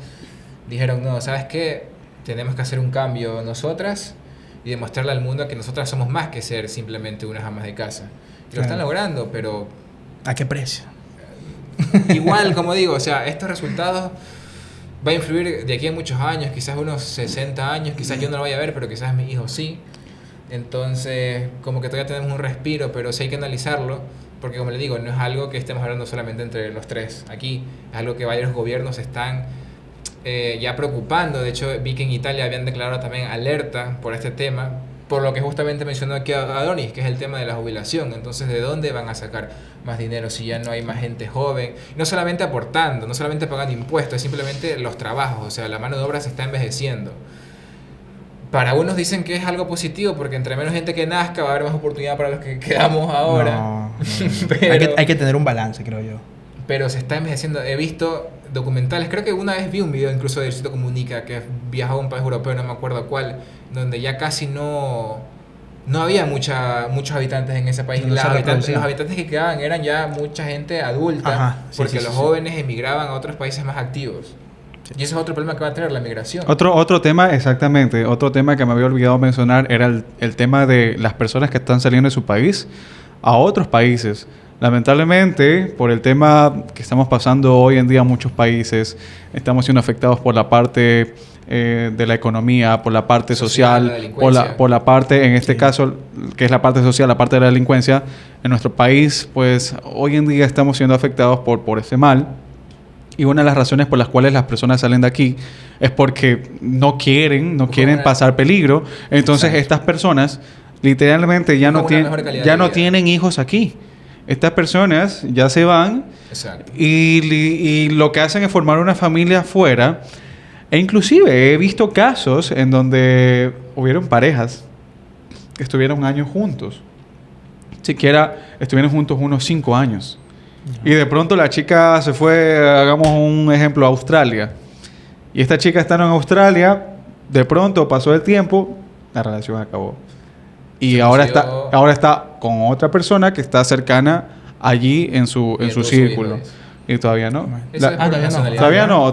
dijeron, no, ¿sabes qué? Tenemos que hacer un cambio nosotras y demostrarle al mundo que nosotras somos más que ser simplemente unas amas de casa. Y lo están logrando, pero... ¿A qué precio? Igual, como digo, o sea, estos resultados va a influir de aquí a muchos años, quizás unos 60 años, quizás yo no lo vaya a ver, pero quizás mis hijos sí. Entonces, como que todavía tenemos un respiro, pero sí hay que analizarlo, porque como les digo, no es algo que estemos hablando solamente entre los tres aquí, es algo que varios gobiernos están ya preocupando. De hecho, vi que en Italia habían declarado también alerta por este tema, por lo que justamente mencionó aquí Adonis, que es el tema de la jubilación. Entonces, ¿de dónde van a sacar más dinero si ya no hay más gente joven? No solamente aportando, no solamente pagando impuestos, es simplemente los trabajos, o sea, la mano de obra se está envejeciendo. Para unos dicen que es algo positivo, porque entre menos gente que nazca va a haber más oportunidad para los que quedamos ahora. No. Pero, hay que tener un balance, creo yo. Pero se está envejeciendo. He visto documentales, creo que una vez vi un video incluso de Diosito Comunica, que viajaba a un país europeo, no me acuerdo cuál, donde ya casi no había muchos habitantes en ese país. No los habitantes que quedaban eran ya mucha gente adulta, porque los jóvenes emigraban a otros países más activos. Sí. Y ese es otro problema que va a tener la migración. Otro tema, exactamente, otro tema que me había olvidado mencionar era el tema de las personas que están saliendo de su país a otros países. Lamentablemente, por el tema que estamos pasando hoy en día en muchos países, estamos siendo afectados por la parte de la economía, por la parte social, por la parte, en este caso, que es la parte social, la parte de la delincuencia. En nuestro país, pues, hoy en día estamos siendo afectados por ese mal. Y una de las razones por las cuales las personas salen de aquí es porque no quieren pasar peligro. Entonces, estas personas literalmente ya no tienen hijos aquí. Estas personas ya se van. Exacto. Y lo que hacen es formar una familia afuera. E inclusive he visto casos en donde hubieron parejas que estuvieron años juntos. Siquiera estuvieron juntos unos 5 años. Y de pronto la chica se fue, hagamos un ejemplo, a Australia. Y esta chica estando en Australia, de pronto pasó el tiempo, la relación acabó. Y ahora está con otra persona que está cercana allí en su círculo. Y todavía no. Eso es por todavía no. nacionalidad.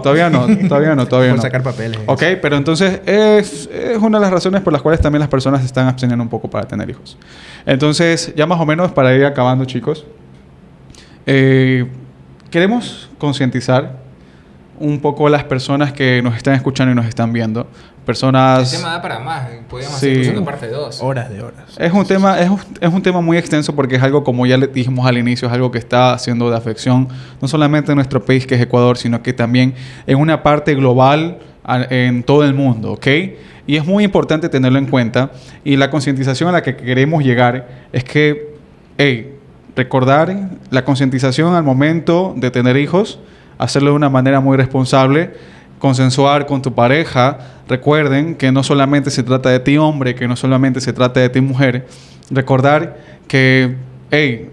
Todavía no. Por sacar papeles. Ok, pero entonces es una de las razones por las cuales también las personas se están absteniendo un poco para tener hijos. Entonces, ya más o menos para ir acabando, chicos, queremos concientizar un poco a las personas que nos están escuchando y nos están viendo. Personas... El tema da para más. Podríamos Sí. hacer incluso una parte 2. Horas de horas. Es un tema muy extenso porque es algo, como ya le dijimos al inicio, es algo que está haciendo de afección no solamente en nuestro país, que es Ecuador, sino que también en una parte global en todo el mundo, ¿ok? Y es muy importante tenerlo en cuenta. Y la concientización a la que queremos llegar es que, recordar la concientización al momento de tener hijos, hacerlo de una manera muy responsable, consensuar con tu pareja. Recuerden que no solamente se trata de ti hombre, que no solamente se trata de ti mujer. Recordar que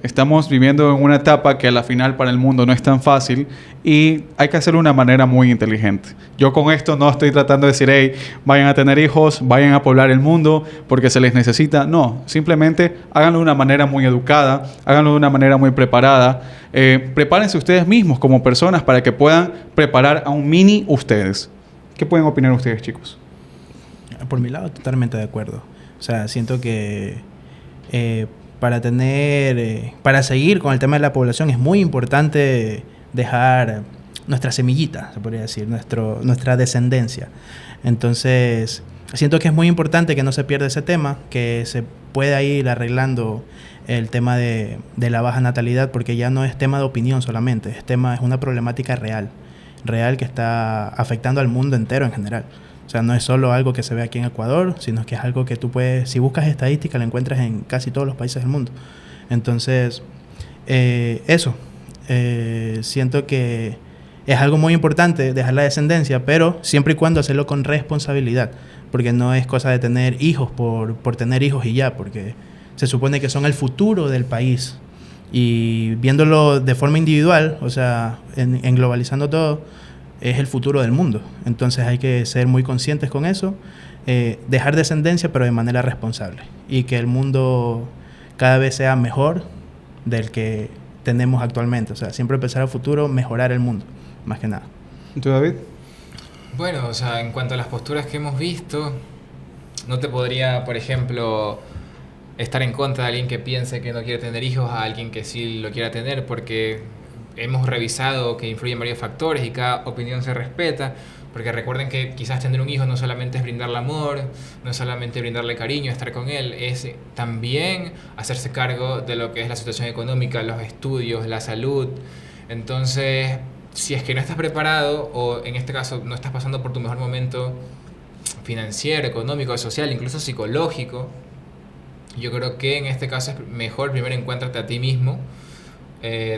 estamos viviendo en una etapa que a la final para el mundo no es tan fácil y hay que hacerlo de una manera muy inteligente. Yo con esto no estoy tratando de decir, vayan a tener hijos, vayan a poblar el mundo porque se les necesita. No, simplemente háganlo de una manera muy educada, háganlo de una manera muy preparada. Prepárense ustedes mismos como personas para que puedan preparar a un mini ustedes. ¿Qué pueden opinar ustedes, chicos? Por mi lado, totalmente de acuerdo. O sea, siento que para seguir con el tema de la población es muy importante dejar nuestra semillita, se podría decir, nuestra descendencia. Entonces, siento que es muy importante que no se pierda ese tema, que se pueda ir arreglando el tema de la baja natalidad, porque ya no es tema de opinión solamente, es una problemática real que está afectando al mundo entero en general. O sea, no es solo algo que se ve aquí en Ecuador, sino que es algo que tú puedes, si buscas estadística, lo encuentras en casi todos los países del mundo. Entonces, siento que es algo muy importante dejar la descendencia, pero siempre y cuando hacerlo con responsabilidad, porque no es cosa de tener hijos por tener hijos y ya, porque se supone que son el futuro del país. Y viéndolo de forma individual, o sea, en globalizando todo, es el futuro del mundo. Entonces hay que ser muy conscientes con eso, dejar descendencia pero de manera responsable y que el mundo cada vez sea mejor del que tenemos actualmente. O sea, siempre pensar al futuro, mejorar el mundo, más que nada. ¿Tú, David? Bueno, o sea, en cuanto a las posturas que hemos visto, no te podría, por ejemplo, estar en contra de alguien que piense que no quiere tener hijos a alguien que sí lo quiera tener, porque hemos revisado que influyen varios factores y cada opinión se respeta, porque recuerden que quizás tener un hijo no solamente es brindarle amor, no es solamente brindarle cariño, estar con él, es también hacerse cargo de lo que es la situación económica, los estudios, la salud. Entonces, si es que no estás preparado o en este caso no estás pasando por tu mejor momento financiero, económico, social, incluso psicológico, yo creo que en este caso es mejor primero encuéntrate a ti mismo.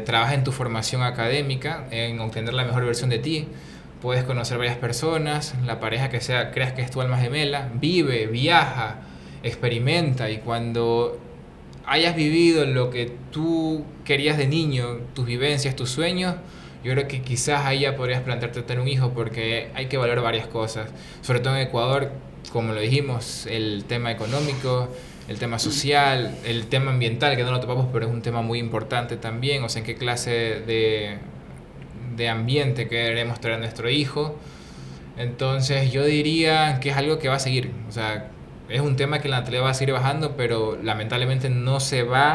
Trabaja en tu formación académica, en obtener la mejor versión de ti. Puedes conocer varias personas, la pareja que sea, creas que es tu alma gemela. Vive, viaja, experimenta, y cuando hayas vivido lo que tú querías de niño, tus vivencias, tus sueños, yo creo que quizás ahí ya podrías plantearte tener un hijo, porque hay que valorar varias cosas. Sobre todo en Ecuador, como lo dijimos, el tema económico, el tema social, el tema ambiental, que no lo topamos, pero es un tema muy importante también. O sea, en qué clase de ambiente queremos traer a nuestro hijo. Entonces yo diría que es algo que va a seguir. O sea, es un tema que la natalidad va a seguir bajando, pero lamentablemente no se va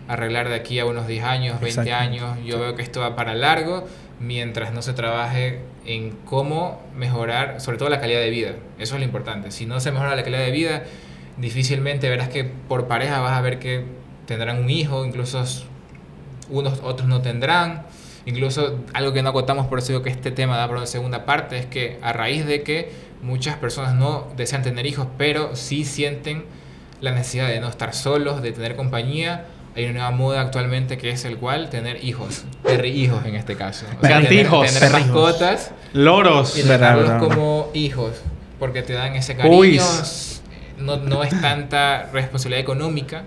a arreglar de aquí a unos 10 años, 20 años. Yo veo que esto va para largo, mientras no se trabaje en cómo mejorar, sobre todo la calidad de vida. Eso es lo importante. Si no se mejora la calidad de vida, difícilmente verás que por pareja vas a ver que tendrán un hijo, incluso otros no tendrán. Incluso algo que no acotamos, por eso digo que este tema da para una segunda parte, es que a raíz de que muchas personas no desean tener hijos, pero sí sienten la necesidad de no estar solos, de tener compañía, hay una nueva moda actualmente que es el cual tener hijos, hijos en este caso. O sea, tener mascotas, loros, y tratarlos como hijos, porque te dan ese cariño. No es tanta responsabilidad económica,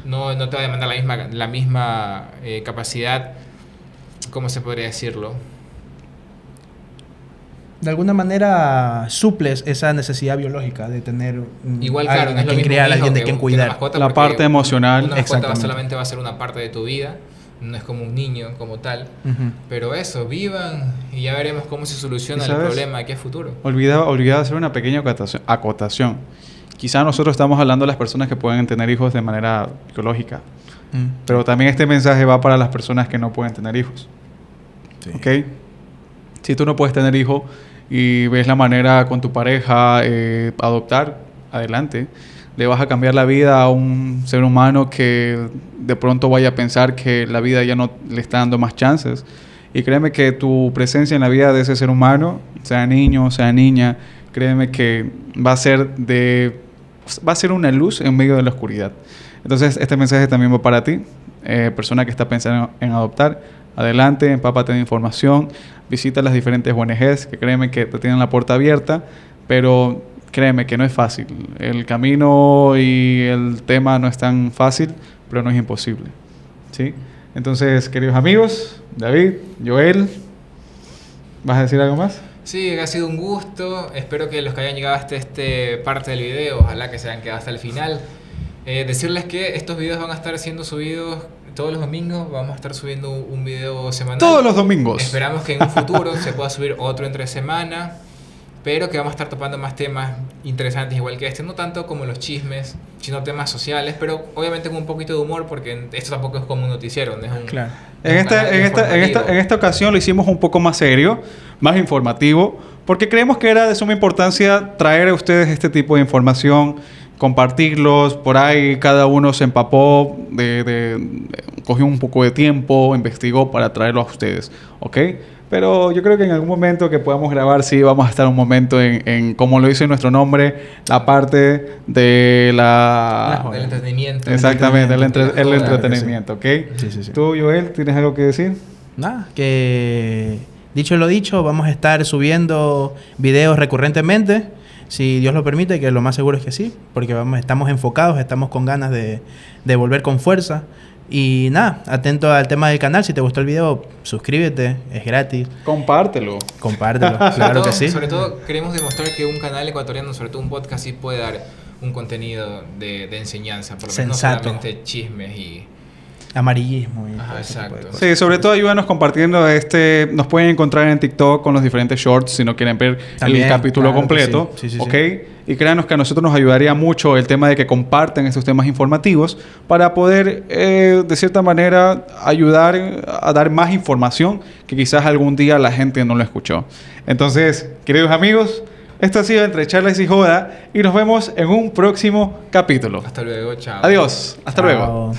no te va a demandar la misma capacidad, ¿cómo se podría decirlo? De alguna manera suples esa necesidad biológica de tener igual, claro, alguien a quien criar, alguien de quien cuidar. Mascota, la parte emocional. Una mascota solamente va a ser una parte de tu vida, no es como un niño como tal. Ujú. Pero eso, vivan y ya veremos cómo se soluciona ¿Y el sabes? problema aquí a futuro. Olvidaba hacer una pequeña acotación. Quizá nosotros estamos hablando de las personas que pueden tener hijos de manera biológica, Mm. pero también este mensaje va para las personas que no pueden tener hijos. Sí. ¿Ok? Si tú no puedes tener hijos y ves la manera con tu pareja adoptar, adelante. Le vas a cambiar la vida a un ser humano que de pronto vaya a pensar que la vida ya no le está dando más chances. Y créeme que tu presencia en la vida de ese ser humano, sea niño, sea niña, créeme que va a ser una luz en medio de la oscuridad. Entonces, este mensaje también va para ti, persona que está pensando en adoptar. Adelante, empápate de información, visita las diferentes ONGs, que créeme que te tienen la puerta abierta, pero créeme que no es fácil. El camino y el tema no es tan fácil, pero no es imposible. ¿Sí? Entonces, queridos amigos, David, Joel, ¿vas a decir algo más? Sí, ha sido un gusto. Espero que los que hayan llegado hasta este parte del video, ojalá que se hayan quedado hasta el final. Decirles que estos videos van a estar siendo subidos todos los domingos. Vamos a estar subiendo un video semanal. Todos los domingos. Esperamos que en un futuro se pueda subir otro entre semana, pero que vamos a estar topando más temas interesantes igual que este. No tanto como los chismes, sino temas sociales, pero obviamente con un poquito de humor, porque esto tampoco es como un noticiero, no es un... Claro. no es un canal informativo. En esta ocasión lo hicimos un poco más serio, más informativo, porque creemos que era de suma importancia traer a ustedes este tipo de información, compartirlos. Por ahí cada uno se empapó, cogió un poco de tiempo, investigó para traerlo a ustedes, ¿ok? Pero yo creo que en algún momento que podamos grabar, sí, vamos a estar un momento en como lo dice nuestro nombre, la parte de Del entretenimiento. Exactamente, el Joda. entretenimiento, ¿ok? Sí. ¿Tú, Joel, tienes algo que decir? Nada, que dicho lo dicho, vamos a estar subiendo videos recurrentemente, si Dios lo permite, que lo más seguro es que sí, porque estamos enfocados, estamos con ganas de volver con fuerza. Y nada, atento al tema del canal, si te gustó el video, suscríbete, es gratis, Compártelo. compártelo, Sobre claro todo- que sí. Sobre todo queremos demostrar que un canal ecuatoriano, sobre todo un podcast, sí puede dar un contenido de enseñanza, por lo menos no Sensato. solamente chismes y... Amarillismo y Ajá, todo ese tipo de exacto. cosas. Sí, sobre todo ayúdanos compartiendo nos pueden encontrar en TikTok con los diferentes shorts si no quieren ver También, el capítulo claro que completo, sí. Sí, ¿ok? sí. Y créanos que a nosotros nos ayudaría mucho el tema de que compartan estos temas informativos para poder, de cierta manera, ayudar a dar más información que quizás algún día la gente no lo escuchó. Entonces, queridos amigos, esto ha sido Entre Charlas y Joda y nos vemos en un próximo capítulo. Hasta luego, chao. Adiós, hasta Chao. luego.